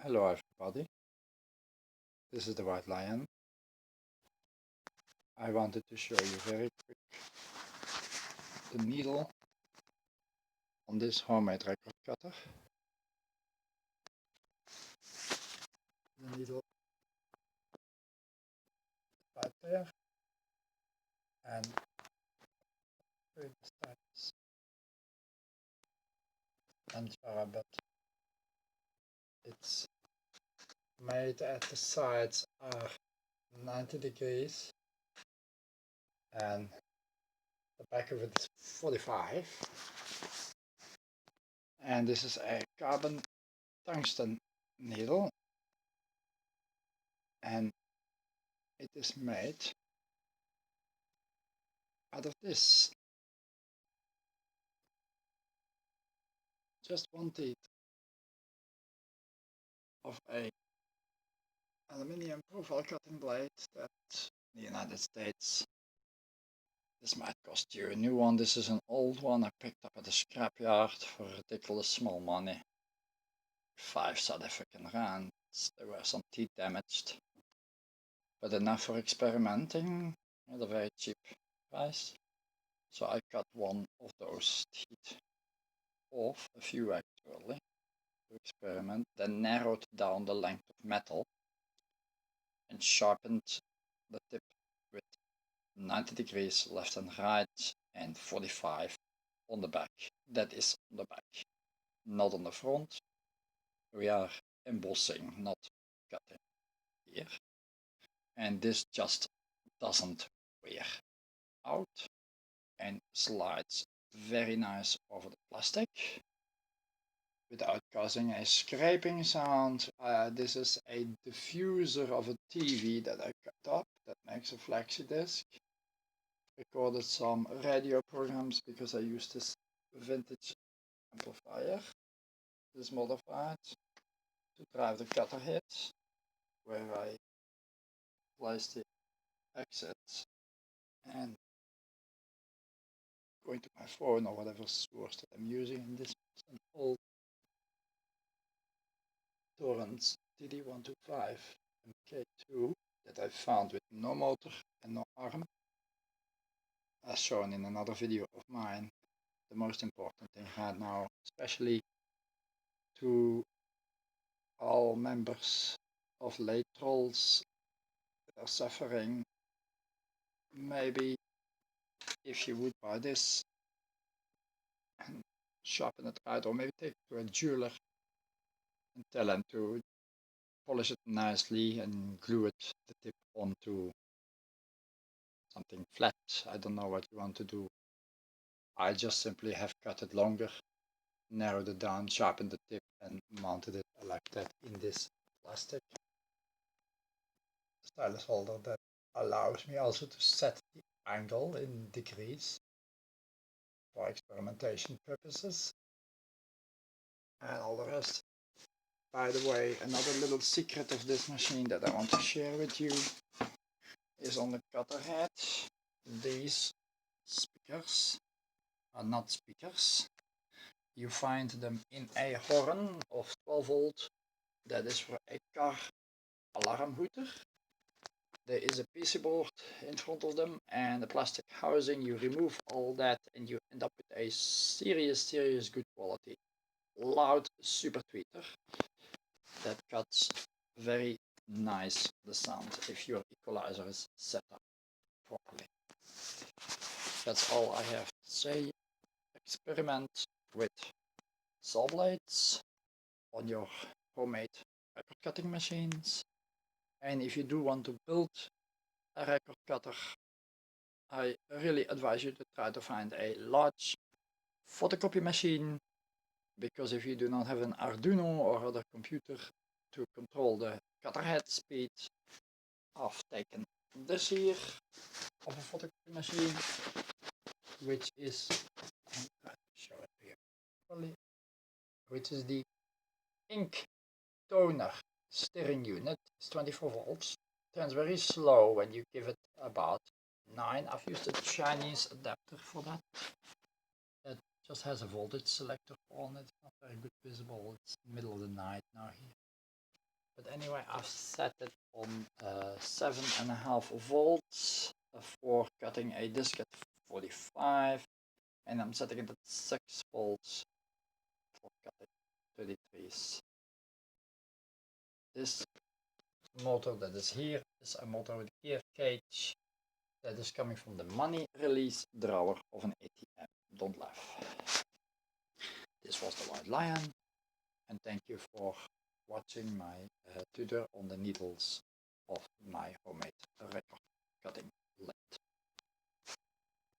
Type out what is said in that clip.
Hello everybody, this is the White Lion. I wanted to show you very quick the needle on this homemade record cutter. The needle right there, and the stylus and but it's made at the sides are 90 degrees and the back of it is 45, and this is a carbon tungsten needle, and it is made out of this. Just one teeth of a aluminium profile cutting blade that in the United States this might cost you a new one. This is an old one I picked up at a scrapyard for ridiculous small money. 5 South African rands. There were some teeth damaged, but enough for experimenting at a very cheap price. So I cut one of those teeth off, a few actually, to experiment, then narrowed down the length of metal and sharpened the tip with 90 degrees left and right and 45 on the back. That is on the back, not on the front. We are embossing, not cutting here. And this just doesn't wear out and slides very nice over the plastic without causing a scraping sound. This is a diffuser of a TV that I cut up that makes a flexi disc. Recorded some radio programs because I used this vintage amplifier. This is modified to drive the cutter head, where I place the exits and going to my phone or whatever source that I'm using. And this is an old Torrance TD125 MK2 that I found with no motor and no arm, as shown in another video of mine. The most important thing right now, especially to all members of lathe trolls that are suffering, maybe if you would buy this and sharpen it right, or maybe take it to a jeweler and tell him to polish it nicely and glue it, the tip, onto something flat. I don't know what you want to do. I just simply have cut it longer, narrowed it down, sharpened the tip and mounted it like that in this plastic stylus holder that allows me also to set the angle in degrees for experimentation purposes and all the rest. By the way, another little secret of this machine that I want to share with you is on the cutter head. These speakers are not speakers. You find them in a horn of 12 volt. That is for a car alarm hooter. There is a PC board in front of them and a plastic housing. You remove all that and you end up with a serious good quality loud super tweeter that cuts very nice the sound if your equalizer is set up properly. That's all I have to say. Experiment with saw blades on your homemade record cutting machines, and if you do want to build a record cutter, I really advise you to try to find a large photocopy machine, because if you do not have an Arduino or other computer to control the cutter head speed, I've taken this here of a photocopy machine, which is, I'm trying to show it here properly, which is the ink toner steering unit. It's 24 volts, turns very slow when you give it about 9. I've used a Chinese adapter for that. It just has a voltage selector on it. It's not very good visible. It's middle of the night now here. But anyway, I've set it on 7.5 volts for cutting a disc at 45, and I'm setting it at 6 volts for cutting 33s. This motor that is here is a motor with gear cage that is coming from the money release drawer of an ATM. Don't laugh. This was the White Lion, and thank you for watching my tutor on the needles of my homemade record cutting lathe.